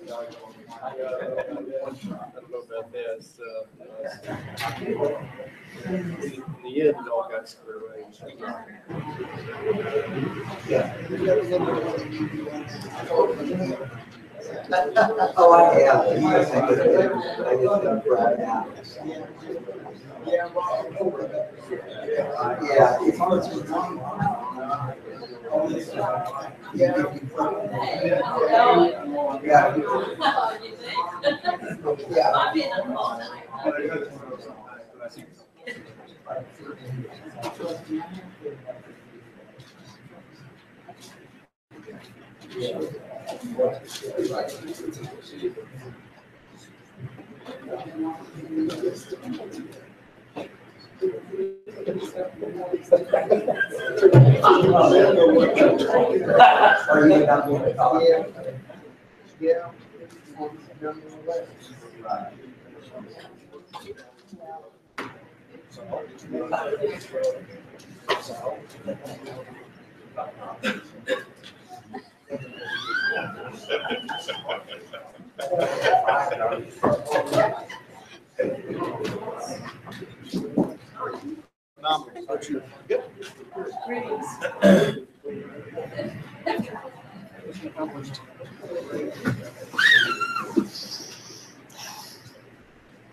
I don't know about this. In the end, it all got squared away. Oh, I have. You just think I just got right out. Yeah, it's hard to yeah.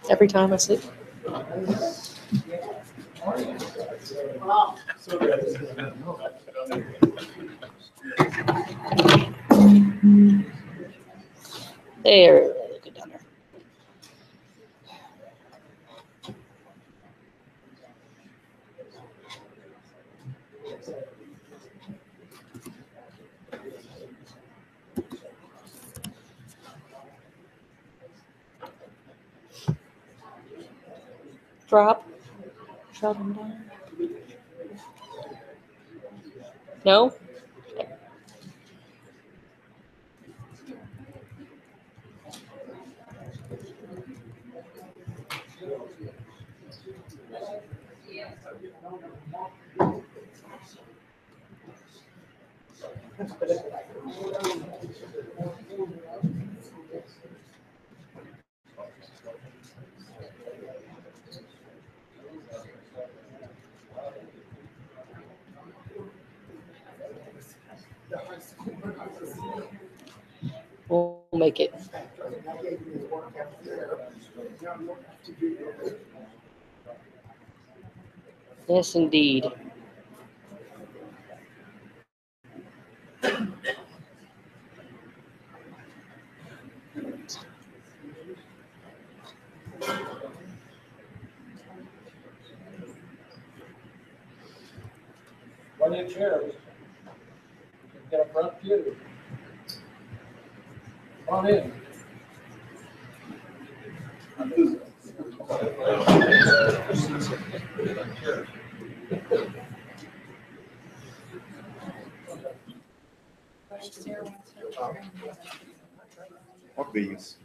Every time I sleep. There, look down there. Drop. Shut him down. No? We'll make it. Yes, indeed. One of your chairs. Get a front pew. Come on in. What bees?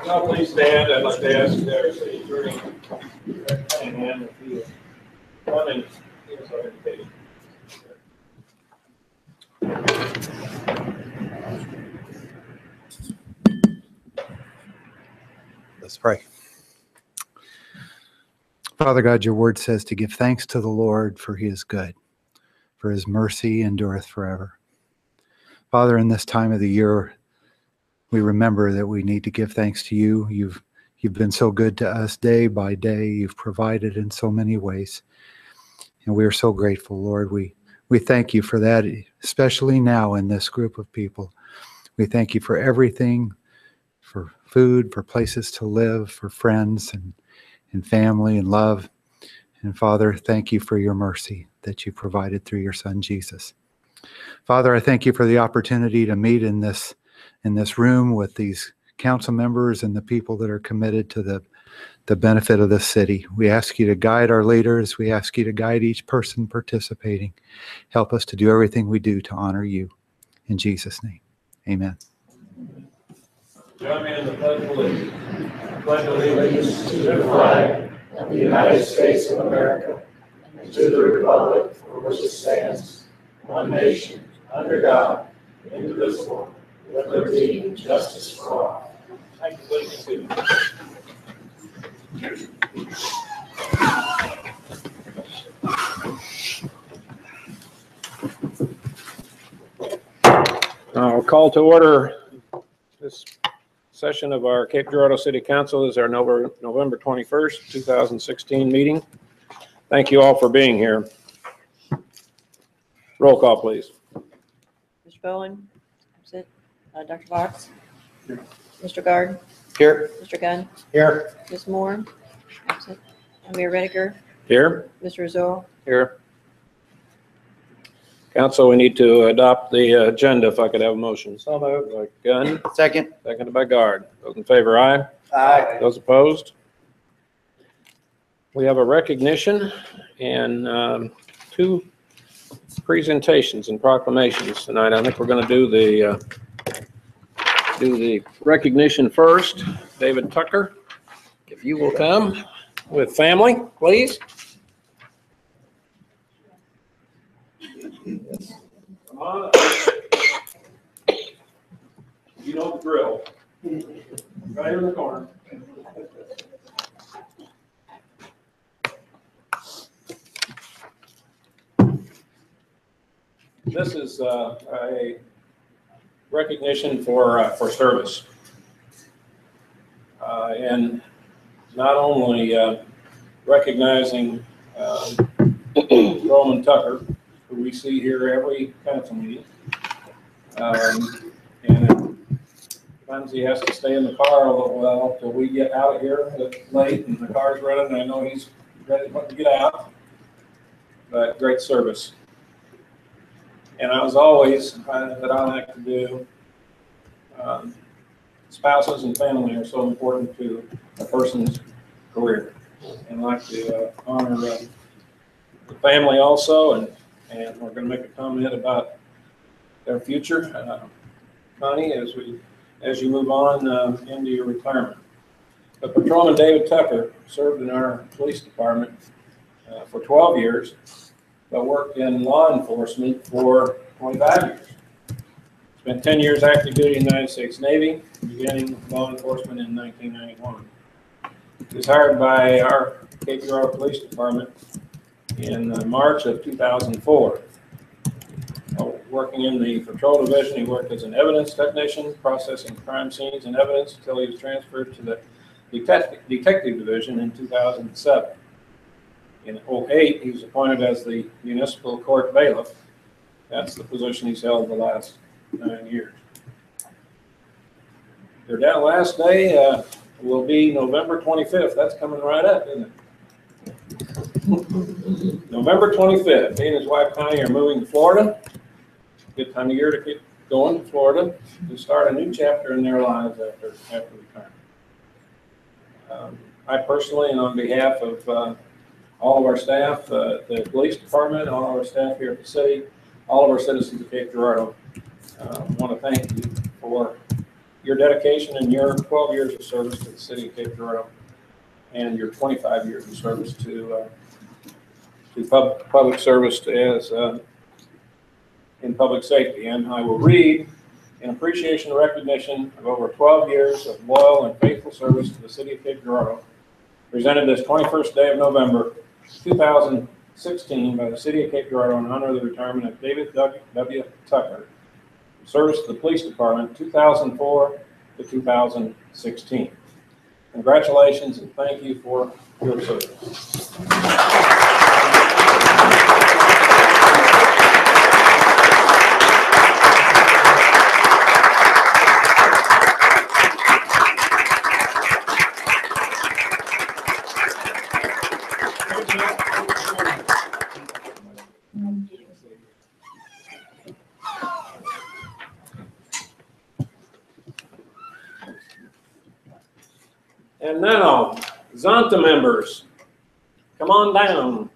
Now please stand. I'd like to ask their city attorney and if you come and give us our invitation. Let's pray. Father God, your word says to give thanks to the Lord, for he is good, for his mercy endureth forever. Father, in this time of the year, we remember that we need to give thanks to you. You've been so good to us day by day. You've provided in so many ways. And we are so grateful, Lord. We thank you for that, especially now in this group of people. We thank you for everything, for food, for places to live, for friends and family and love. And Father, thank you for your mercy that you provided through your Son, Jesus. Father, I thank you for the opportunity to meet in this room with these council members and the people that are committed to the benefit of the city. We ask you to guide our leaders. We ask you to guide each person participating. Help us to do everything we do to honor you. In Jesus' name, amen. Join me in the pledge of allegiance. I pledge allegiance to the flag of the United States of America and to the republic for which it stands, one nation, under God, indivisible, with liberty and justice for all. Thank you, ladies. I'll call to order this session of our Cape Girardeau City Council. This is our November 21st, 2016 meeting. Thank you all for being here. Roll call, please. Mr. Bowen, absent. Dr. Fox. Here. Mr. Guard. Here. Mr. Gunn. Here. Ms. Moore, absent. Mayor Rediger. Here. Mr. Rizzo. Here. Council, we need to adopt the agenda. If I could have a motion. So moved by Gunn. Second. Seconded by Guard. Those in favor, aye. Aye. Those opposed? We have a recognition and two presentations and proclamations tonight. I think we're going to do the recognition first. David Tucker, if you will come with family, please. Come on. You know the drill. Right here in the corner. This is a recognition for service, and not only recognizing Roman Tucker, who we see here every council meeting, and sometimes he has to stay in the car a little while till we get out of here late and the car's running. And I know he's ready to get out, but great service. And as always, that I like to do, spouses and family are so important to a person's career. And I like to honor the family also, and we're going to make a comment about their future, Connie, as you move on into your retirement. But Patrolman David Tucker served in our police department for 12 years, but worked in law enforcement for 25 years. Spent 10 years active duty in the United States Navy, beginning law enforcement in 1991. He was hired by our Cape Girardeau Police Department in March of 2004. Working in the patrol division, he worked as an evidence technician, processing crime scenes and evidence until he was transferred to the detective division in 2007. In 2008, he was appointed as the municipal court bailiff. That's the position he's held the last 9 years. Their last day will be November 25th. That's coming right up, isn't it? November 25th. He and his wife Connie are moving to Florida. Good time of year to get going to Florida to start a new chapter in their lives after retirement. I personally, and on behalf of all of our staff, the police department, all of our staff here at the city, all of our citizens of Cape Girardeau, want to thank you for your dedication and your 12 years of service to the city of Cape Girardeau and your 25 years of service to public service as in public safety. And I will read in appreciation and recognition of over 12 years of loyal and faithful service to the city of Cape Girardeau, presented this 21st day of November 2016 by the city of Cape Girardeau in honor of the retirement of David W. Tucker, service to the police department 2004 to 2016. Congratulations and thank you for your service. And now, Zonta members, come on down.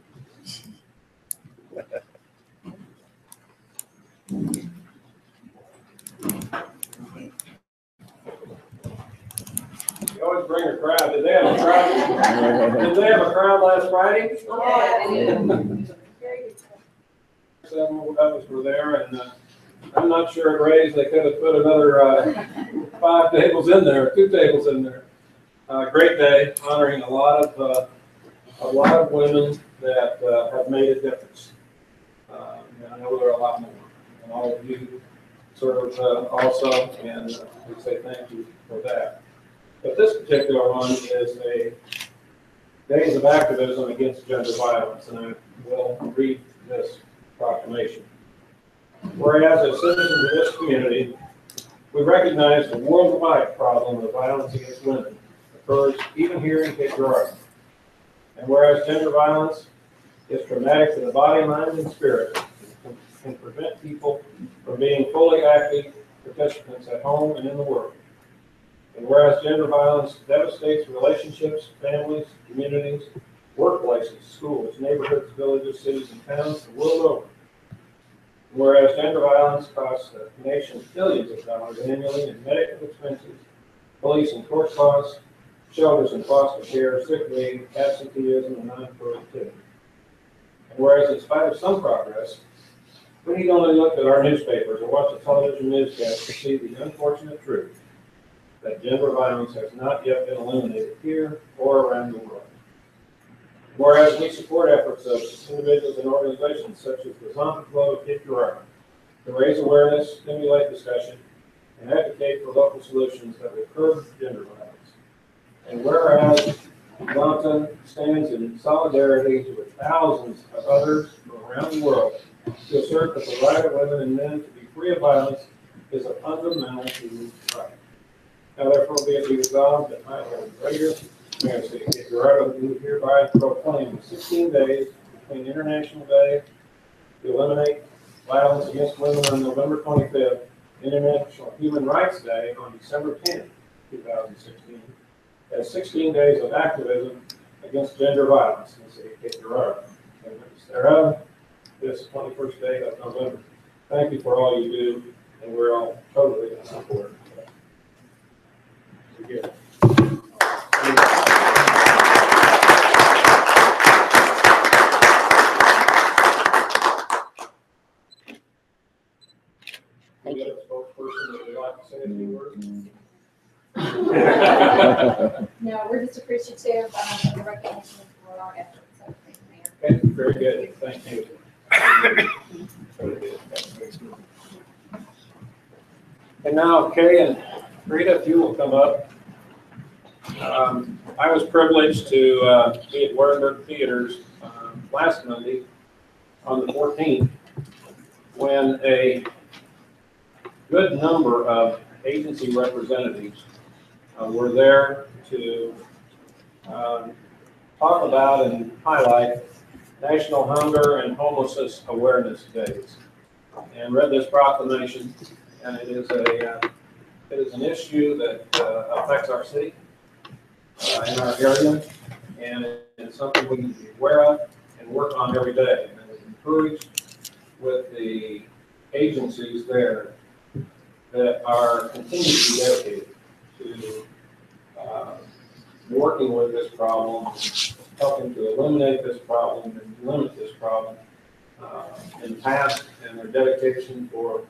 You always bring a crowd. Did they have a crowd? Did they have a crowd last Friday? Seven of us were there, and I'm not sure at Ray's they could have put another 5 tables in there, 2 tables in there. Great day, honoring a lot of women that have made a difference. And I know there are a lot more, and all of you serve also, and we say thank you for that. But this particular one is a Days of Activism Against Gender Violence, and I will read this proclamation. Whereas as citizens of this community, we recognize the worldwide problem of violence against women occurs even here in Cape Girardeau. And whereas gender violence is traumatic to the body, mind, and spirit, and can prevent people from being fully active participants at home and in the world. And whereas gender violence devastates relationships, families, communities, workplaces, schools, neighborhoods, villages, cities, and towns the world over. And whereas gender violence costs the nation billions of dollars annually in medical expenses, police and court costs, shelters and foster care, sick leave, absenteeism, and non-productivity. And whereas in spite of some progress, we need only look at our newspapers or watch the television newscast to see the unfortunate truth that gender violence has not yet been eliminated here or around the world. Whereas we support efforts of individuals and organizations such as the Zonta Club of Cape Girardeau to raise awareness, stimulate discussion, and advocate for local solutions that will curb gender violence. And whereas Zonta stands in solidarity with thousands of others from around the world to assert that the right of women and men to be free of violence is a fundamental human right. Now therefore be it resolved that I, Lord Prager, Mayor of the City of Cape Girardeau, do hereby proclaim 16 days between International Day to eliminate violence against women on November 25th, International Human Rights Day on December 10th, 2016, as 16 days of activism against gender violence in the City of Cape Girardeau. And thereof, this 21st day of November. Thank you for all you do, and we're all totally in support. Again. Thank you. A spokesperson that would like to say a few words? No, we're just appreciative of the recognition for our efforts. So, thank you, Okay, Mayor. very good. Thank you. And now, Kay and Rita, if you will come up. I was privileged to be at Wernberg Theaters last Monday on the 14th when a good number of agency representatives were there to talk about and highlight National Hunger and Homelessness Awareness Days, and read this proclamation. And it is an issue that affects our city in our area, and it's something we need to be aware of and work on every day. And I was encouraged with the agencies there that are continuing to be dedicated to working with this problem, helping to eliminate this problem and limit this problem in the past, and their dedication for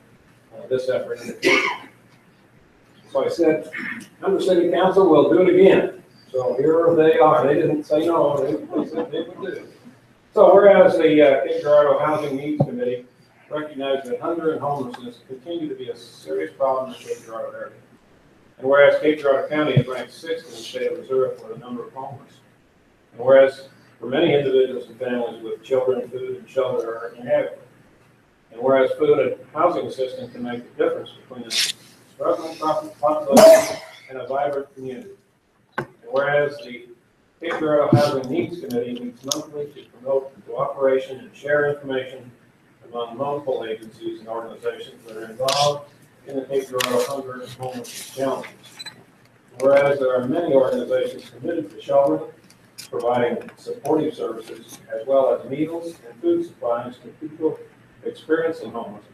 this effort in the future. So I said, under City Council, we'll do it again. So here they are. They didn't say no, they said they would do. So whereas the Cape Girardeau Housing Needs Committee recognized that hunger and homelessness continue to be a serious problem in the Cape Girardeau area. And whereas Cape Girardeau County is ranked 6th in the state of Missouri for the number of homeless. And whereas for many individuals and families with children, food and shelter are inadequate. And whereas food and housing assistance can make the difference between a struggling population and a vibrant community. And whereas the Cape Girardeau Housing Needs Committee meets monthly to promote cooperation and share information among multiple agencies and organizations that are involved in the Cape Girardeau hunger and homelessness challenges. Whereas there are many organizations committed to sheltering, providing supportive services, as well as meals and food supplies to people experiencing homelessness.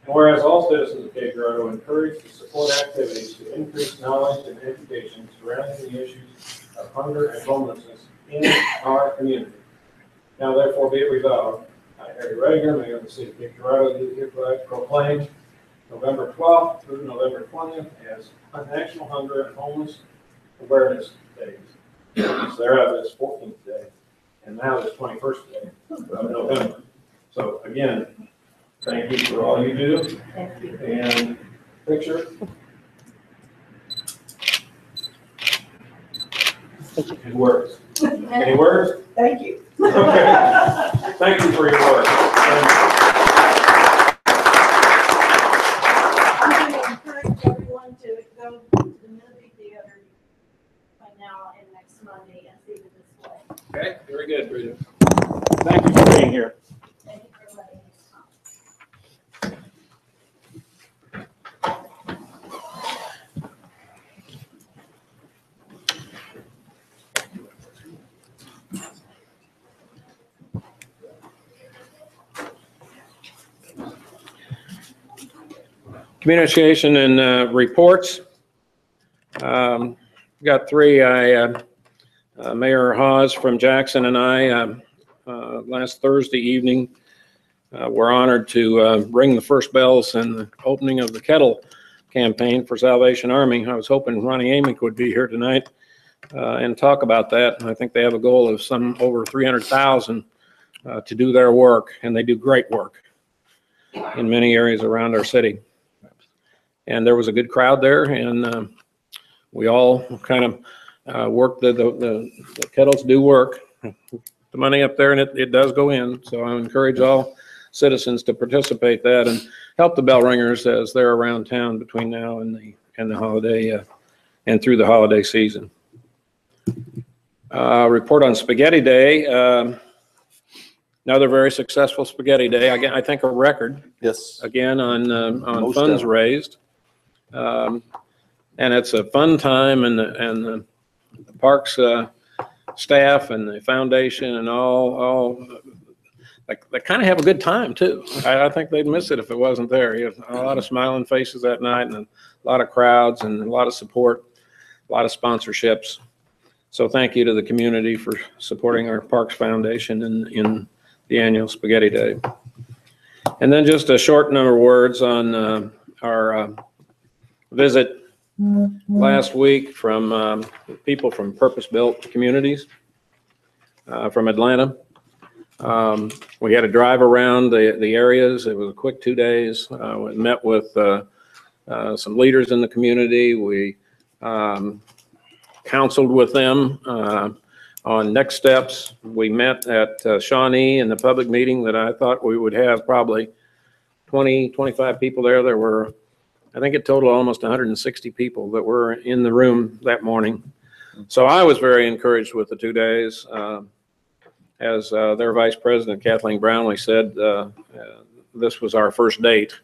And whereas all citizens of Cape Girardeau are encouraged to support activities to increase knowledge and education surrounding the issues of hunger and homelessness in our community. Now therefore be it resolved, I, Harry Rediger, Mayor of the City of Cape Girardeau, do hereby proclaim November 12th through November 20th as National Hunger and Homeless Awareness Days. Thereof is 14th day, and now is 21st day of November. So again, thank you for all you do. Thank you. And picture. It works. Any words? Thank you. Okay. Thank you for your work. I'm going to encourage everyone to go to the movie theater by now and next Monday and see the display. Okay, very good, Rita. Thank you for being here. Thank you for letting us come. Communication and reports. Got three. Mayor Hawes from Jackson and I, last Thursday evening, were honored to ring the first bells in the opening of the kettle campaign for Salvation Army. I was hoping Ronnie Amick would be here tonight and talk about that. I think they have a goal of some over 300,000 to do their work, and they do great work in many areas around our city. And there was a good crowd there, and we all kind of work. The kettles do work. The money up there, and it does go in. So I encourage all citizens to participate that and help the bell ringers as they're around town between now and the holiday and through the holiday season. Report on Spaghetti Day. Another very successful Spaghetti Day. Again, I think a record. Yes. Again on Most funds definitely. raised. And it's a fun time, and the parks staff and the foundation and all they kind of have a good time too. I think they'd miss it if it wasn't there. You have a lot of smiling faces that night, and a lot of crowds, and a lot of support, a lot of sponsorships. So thank you to the community for supporting our Parks Foundation in the annual Spaghetti Day. And then just a short number of words on our visit last week from people from purpose-built communities from Atlanta. We had a drive around the areas. It was a quick 2 days. We met with some leaders in the community. We counseled with them on next steps. We met at Shawnee in the public meeting that I thought we would have probably 20, 25 people there. There were, I think it totaled almost 160 people that were in the room that morning. So I was very encouraged with the 2 days. As their Vice President, Kathleen Brownlee, said, this was our first date.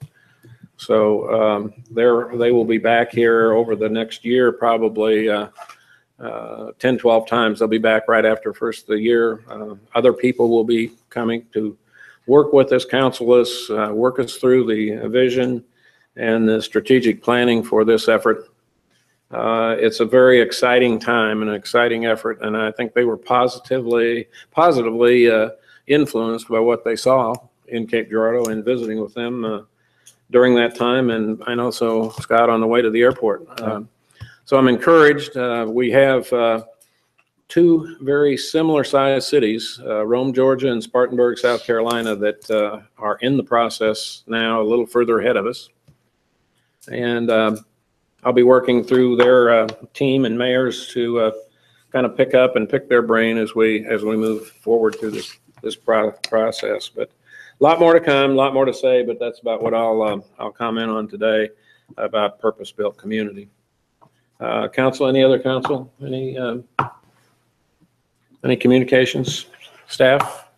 So they will be back here over the next year, probably 10, 12 times. They'll be back right after first of the year. Other people will be coming to work with us, counsel us, work us through the vision and the strategic planning for this effort. It's a very exciting time and an exciting effort, and I think they were positively influenced by what they saw in Cape Girardeau and visiting with them during that time, and I know so Scott on the way to the airport. So I'm encouraged. We have two very similar sized cities, Rome, Georgia, and Spartanburg, South Carolina, that are in the process now, a little further ahead of us. And I'll be working through their team and mayors to kind of pick up and pick their brain as we move forward through this process. But a lot more to come, a lot more to say, but that's about what I'll comment on today about purpose-built community. Council, any other council? Any communications? Staff?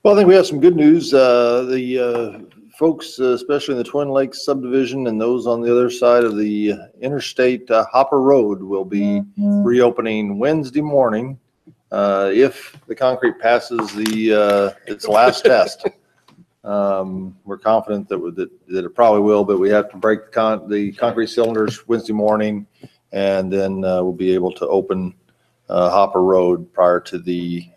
Well, I think we have some good news. The folks, especially in the Twin Lakes subdivision and those on the other side of the interstate, Hopper Road will be reopening Wednesday morning if the concrete passes its last test. We're confident that it probably will, but we have to break the concrete cylinders Wednesday morning, and then we'll be able to open Hopper Road prior to the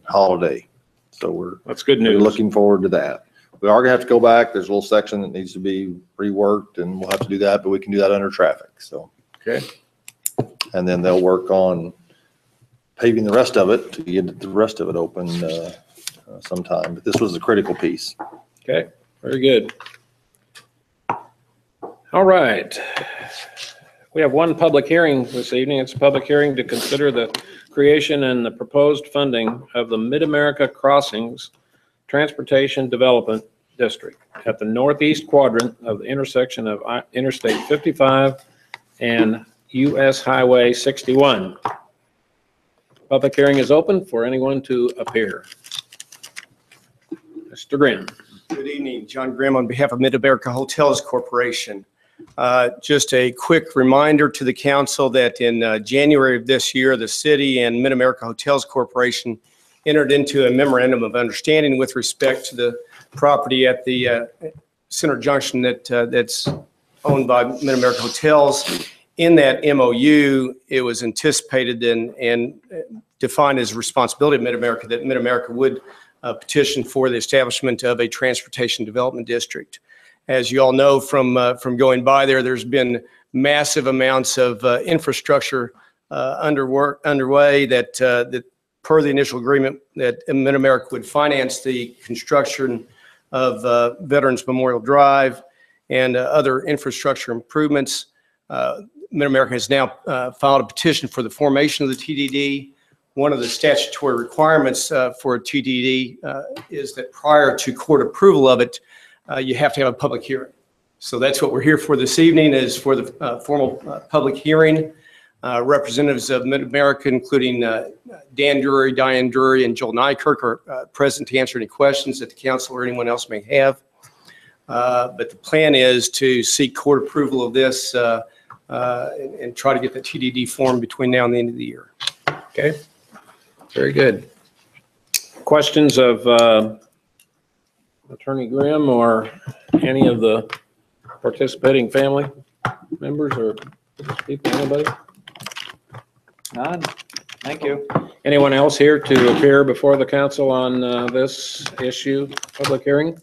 holiday. So That's good news. we're looking forward to that. We are gonna have to go back. There's a little section that needs to be reworked, and we'll have to do that, but we can do that under traffic. So, Okay. and then they'll work on paving the rest of it to get the rest of it open sometime. But this was the critical piece. Okay, very good. All right. We have one public hearing this evening. It's a public hearing to consider the creation and the proposed funding of the Mid-America Crossings Transportation Development District at the northeast quadrant of the intersection of Interstate 55 and US Highway 61. Public hearing is open for anyone to appear. Mr. Grimm. Good evening, John Grimm on behalf of Mid-America Hotels Corporation. Just a quick reminder to the council that in January of this year, the city and Mid-America Hotels Corporation entered into a memorandum of understanding with respect to the property at the Center Junction that's owned by Mid-America Hotels. In that MOU, it was anticipated and defined as a responsibility of Mid-America that Mid-America would petition for the establishment of a transportation development district. As you all know from going by there, there's been massive amounts of infrastructure underway that per the initial agreement that Mid-America would finance the construction of Veterans Memorial Drive and other infrastructure improvements. Mid-America has now filed a petition for the formation of the TDD. One of the statutory requirements for a TDD is that prior to court approval of it, you have to have a public hearing. So that's what we're here for this evening, is for the formal public hearing. Representatives of Mid-America, including Dan Drury, Diane Drury, and Joel Nykirk are present to answer any questions that the council or anyone else may have. But the plan is to seek court approval of this and try to get the TDD formed between now and the end of the year. Okay, very good. Questions of Attorney Grimm or any of the participating family members or people, anybody? None. Thank you. Anyone else here to appear before the council on this issue, public hearing?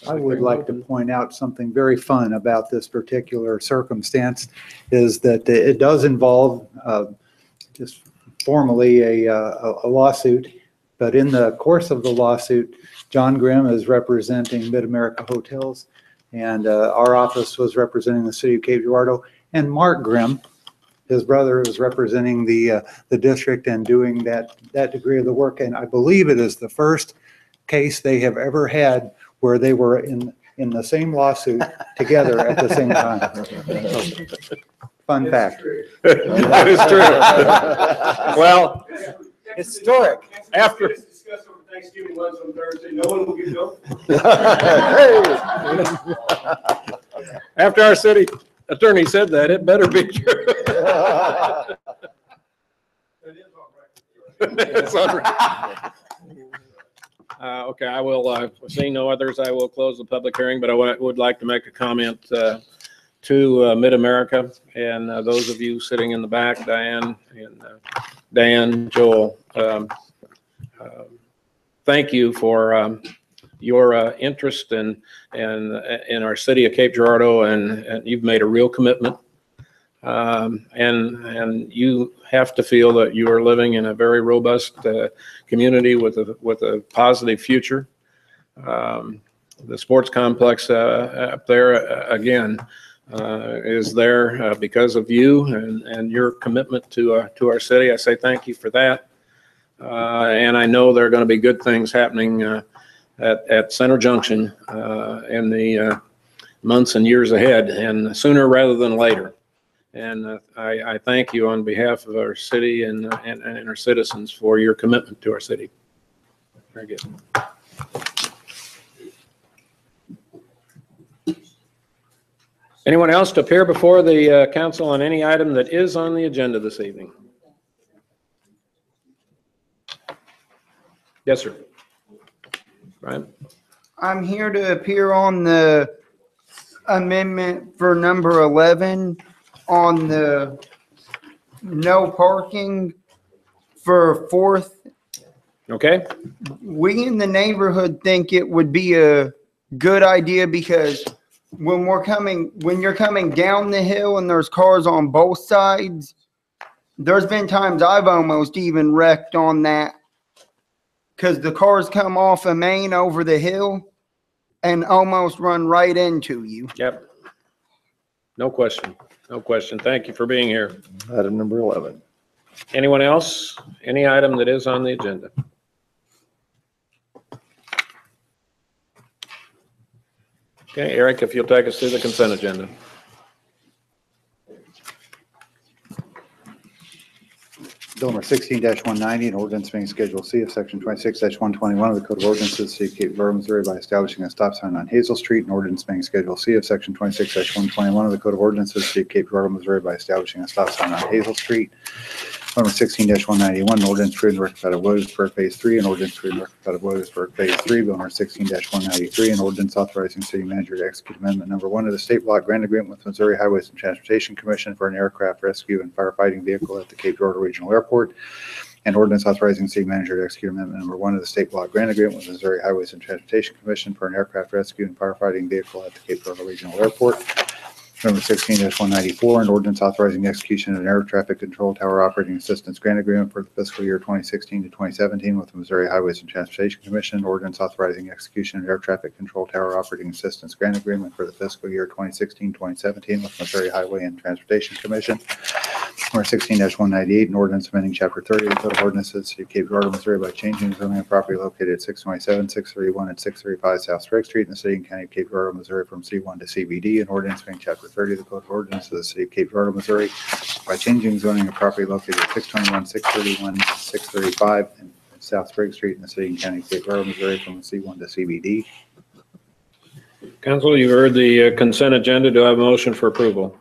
I would like to point out something very fun about this particular circumstance is that it does involve just formally a lawsuit, but in the course of the lawsuit, John Grimm is representing Mid-America Hotels, and our office was representing the city of Cape Girardeau, and Mark Grimm, his brother, is representing the district and doing that degree of the work. And I believe it is the first case they have ever had where they were in the same lawsuit together at the same time. Fun fact. That is true. Well, Historic. after, Discuss over Thanksgiving lunch on Thursday. No one will get built. after our city attorney said that, it better be true. It's all right. Okay, I will, seeing no others, I will close the public hearing, but I would like to make a comment to Mid-America and those of you sitting in the back, Diane and Dan, Joel. Thank you for your interest in our city of Cape Girardeau, and you've made a real commitment. And you have to feel that you are living in a very robust community with a positive future. The sports complex up there again is there because of you and your commitment to our city. I say thank you for that. And I know there are going to be good things happening at Center Junction in the months and years ahead, and sooner rather than later. And I thank you on behalf of our city and our citizens for your commitment to our city. Very good. Anyone else to appear before the council on any item that is on the agenda this evening? Yes, sir. Brian? I'm here to appear on the amendment for number 11 on the no parking for Fourth. Okay. We in the neighborhood think it would be a good idea because when you're coming down the hill and there's cars on both sides, there's been times I've almost even wrecked on that because the cars come off of Main over the hill and almost run right into you. Yep. No question. No question. Thank you for being here. Item number 11. Anyone else? Any item that is on the agenda? Okay, Eric, if you'll take us through the consent agenda. Bill number 16-190, an ordinance being Schedule C of Section 26-121 of the Code of Ordinances of the City of Cape Girardeau, Missouri by establishing a stop sign on Hazel Street, an ordinance being Schedule C of Section 26-121 of the Code of Ordinances of the City of Cape Girardeau, Missouri by establishing a stop sign on Hazel Street. Number 16-191, an ordinance approving the Rectified of Williamsburg Phase 3, an ordinance approving the Rectified of Williamsburg Phase 3. Bill number 16-193, an ordinance authorizing city manager to execute amendment number 1 of the state block grant agreement with Missouri Highways and Transportation Commission for an aircraft rescue and firefighting vehicle at the Cape Girardeau Regional Airport. An ordinance authorizing city manager to execute amendment number 1 of the state block grant agreement with Missouri Highways and Transportation Commission for an aircraft rescue and firefighting vehicle at the Cape Girardeau Regional Airport. Number 16-194, an ordinance authorizing the execution of an air traffic control tower operating assistance grant agreement for the fiscal year 2016 to 2017 with the Missouri Highways and Transportation Commission. Ordinance authorizing the execution of an air traffic control tower operating assistance grant agreement for the fiscal year 2016-2017 with Missouri Highway and Transportation Commission. Number 16-198, an ordinance amending Chapter 30 of the Code of Ordinances of the City of Cape Girardeau, Missouri by changing zoning of property located at 627, 631, and 635 South Sprague Street in the city and county of Cape Girardeau, Missouri from C1 to CBD. An ordinance amending Chapter 30 of the Code of Ordinances of the City of Cape Girardeau, Missouri by changing zoning of property located at 621, 631, 635, and South Sprague Street in the city and county of Cape Girardeau, Missouri from C1 to CBD. Council, you've heard the consent agenda. Do I have a motion for approval?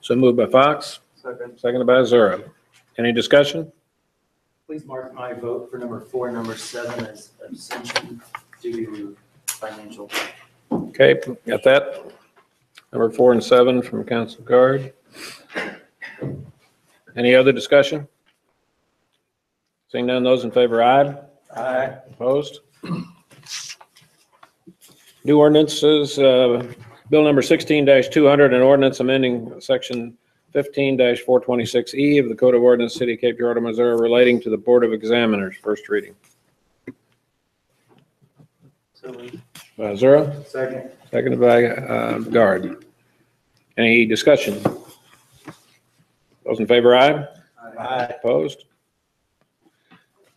So moved by Fox. Seconded by Zura. Any discussion? Please mark my vote for number 4 and number 7 as abstention due to financial. Okay, got that. Number 4 and 7 from Council Guard. Any other discussion? Seeing none, those in favor, aye. Aye. Opposed? New ordinances, Bill number 16-200, an ordinance amending section 15-426E of the Code of Ordinance, City of Cape Girardeau, Missouri, relating to the Board of Examiners. First reading. By Zura. Second. Seconded by Guard. Any discussion? Those in favor, aye. Aye. Opposed?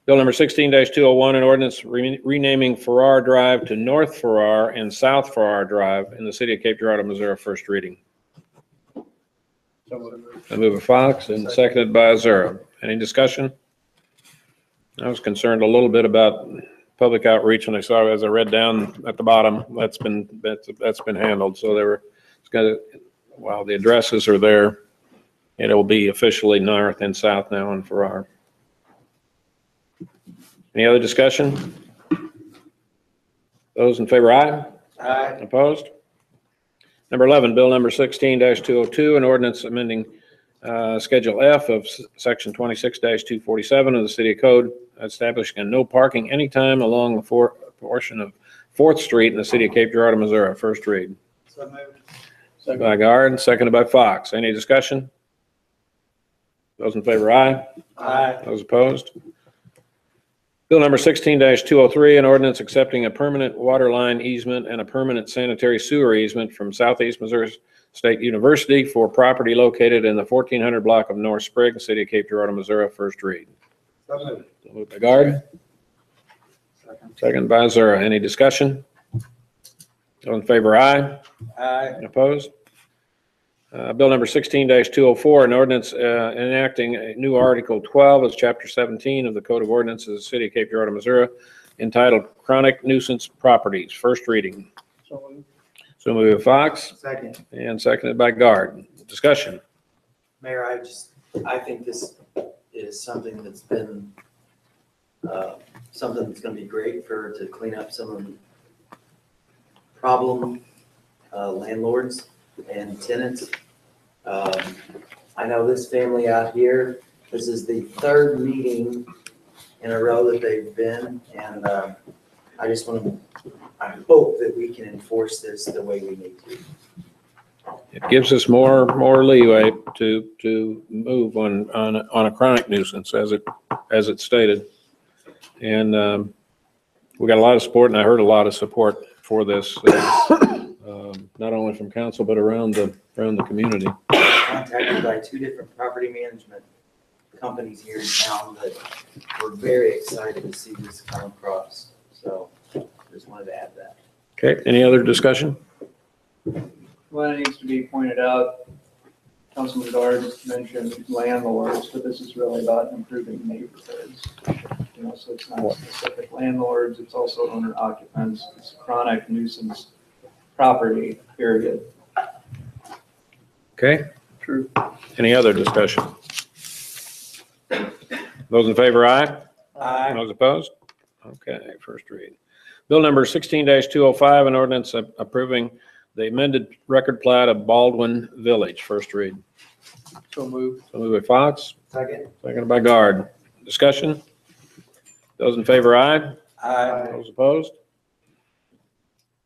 Bill number 16-201, an ordinance renaming Farrar Drive to North Farrar and South Farrar Drive in the city of Cape Girardeau, Missouri. First reading. I move by Fox and seconded by Zura. Any discussion? I was concerned a little bit about public outreach when I saw, as I read down at the bottom, that's been handled. So they were, while the addresses are there, it'll be officially north and south now in Farrar. Any other discussion? Those in favor, aye. Aye. Opposed? Number 11, Bill number 16-202, an ordinance amending Schedule F of Section 26-247 of the City Code, establishing a no parking anytime along the portion of 4th Street in the City of Cape Girardeau, Missouri. First read. So moved. Seconded by Guard, seconded by Fox. Any discussion? Those in favor, aye. Aye. Those opposed? Bill number 16-203, an ordinance accepting a permanent water line easement and a permanent sanitary sewer easement from Southeast Missouri State University for property located in the 1400 block of North Sprague, City of Cape Girardeau, Missouri. First read. So moved. Moved by Guard. Second by Zura. Any discussion? Those in favor, aye. Aye. Opposed? Bill number 16-204, an ordinance enacting a new Article 12 as Chapter 17 of the Code of Ordinances of the City of Cape Girardeau, Missouri, entitled Chronic Nuisance Properties. First reading. So moved by Fox Second. and seconded by Guard. Discussion. Mayor, I think this is something that's been, something that's gonna be great to clean up some of the problem landlords and tenants. I know this family out here, this is the third meeting in a row that they've been, and I hope that we can enforce this the way we need to. It gives us more leeway to move on a chronic nuisance as it's stated. And we got a lot of support, and I heard a lot of support for this, not only from council, but around the community. Contacted by 2 different property management companies here in town that we're very excited to see this come across. So just wanted to add that. Okay, any other discussion? Well, it needs to be pointed out, Councilman Guard mentioned landlords, but this is really about improving neighborhoods. You know, so it's not specific landlords, it's also owner occupants, it's chronic nuisance property, period. Okay, True. any other discussion? Those in favor, aye? Aye. Those opposed? Okay, first read. Bill number 16-205, an ordinance approving the amended record plat of Baldwin Village, first read. So moved. So moved by Fox, Second. seconded by Guard. Discussion? Those in favor, aye? Aye. Those opposed?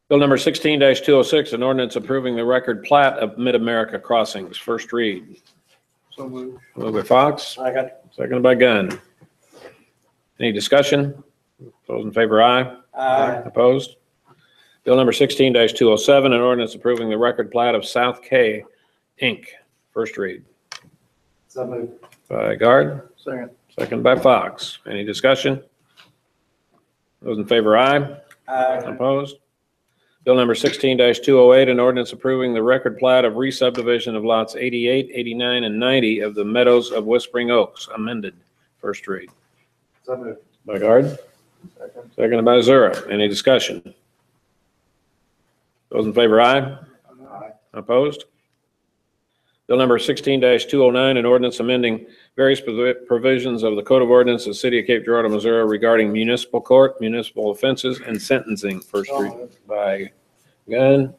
Bill number 16-206, an ordinance approving the record plat of Mid-America Crossings, first read. So moved. Moved by Fox, Second. seconded by Gunn. Any discussion? Those in favor, aye? Aye. Opposed? Bill number 16-207, an ordinance approving the record plat of South K, Inc., first read. So moved. By Guard, Second. seconded by Fox. Any discussion? Those in favor, aye? Aye. Opposed? Bill number 16-208, an ordinance approving the record plat of re-subdivision of lots 88, 89, and 90 of the Meadows of Whispering Oaks, amended, first read. So moved. By Guard, Second. seconded by Zura. Any discussion? Those in favor, aye? Aye. Opposed? Bill number 16-209, an ordinance amending various provisions of the Code of Ordinance of the City of Cape Girardeau, Missouri regarding municipal court, municipal offenses, and sentencing, first read by Gunn,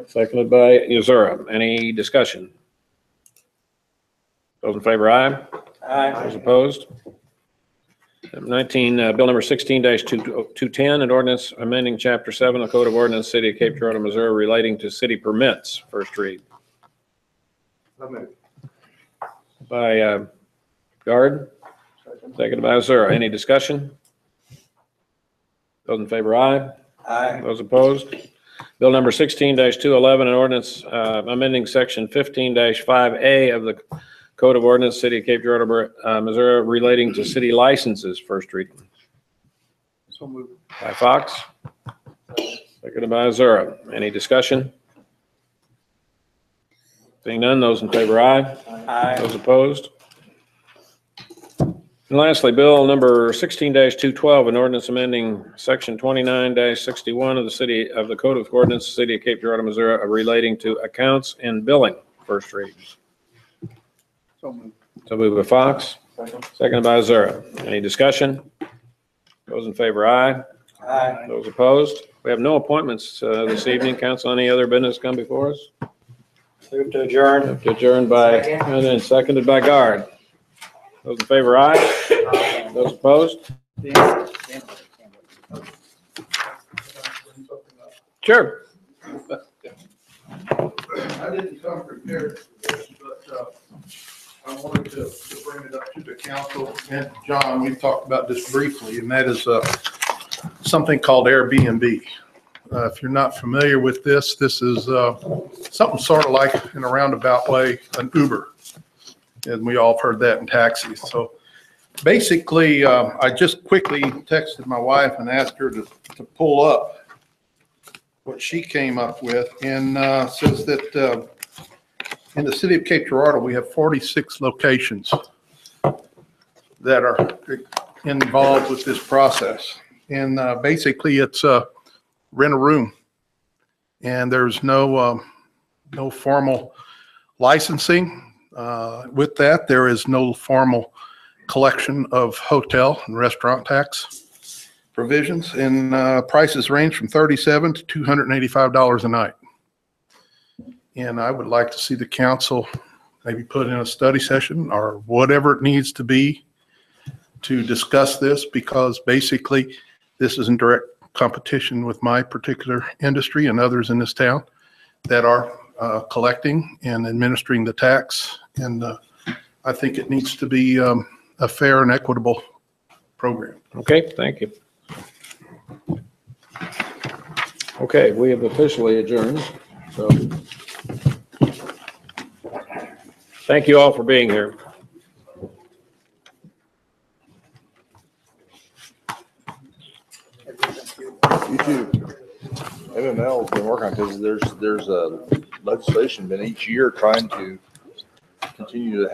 seconded by Uzura. Any discussion? Those in favor, aye? Aye. Those opposed? Bill number 16-210, an ordinance amending Chapter 7 of the Code of Ordinance, City of Cape Girardeau, Missouri, relating to city permits, first read. So moved. By Guard, seconded by Azura. Any discussion? Those in favor, aye. Aye. Those opposed? Bill number 16-211, an ordinance amending Section 15-5A of the Code of Ordinance, City of Cape Girardeau, Missouri, relating to city licenses, first reading. So moved. By Fox, seconded by Azura. Any discussion? Seeing none, those in favor, aye. Aye. Those opposed? And lastly, Bill number 16-212, an ordinance amending Section 29-61 of the Code of Ordinance, City of Cape Girardeau, Missouri, relating to accounts and billing, first reading. So moved. So moved by Fox, Second. seconded by Azura. Any discussion? Those in favor, aye. Aye. Those opposed? We have no appointments this evening. Council, any other business come before us? Move to adjourn. Adjourned by, Second. and then seconded by Guard. Those in favor, aye. Those opposed? Sure. I didn't come prepared for this, but I wanted to bring it up to the council. And John, we've talked about this briefly, and that is something called Airbnb. If you're not familiar with this, this is something sort of like, in a roundabout way, an Uber. And we all have heard that in taxis. So basically, I just quickly texted my wife and asked her to pull up what she came up with, and says that in the city of Cape Girardeau, we have 46 locations that are involved with this process. And basically, it's rent a room And there's no formal licensing. With that, there is no formal collection of hotel and restaurant tax provisions, and prices range from $37 to $285 a night. And I would like to see the council maybe put in a study session or whatever it needs to be to discuss this, because basically this is in direct competition with my particular industry and others in this town that are collecting and administering the tax. And I think it needs to be a fair and equitable program. Okay, thank you. Okay, we have officially adjourned, so thank you all for being here. You too. MML's been working on, because there's a legislation been each year trying to continue to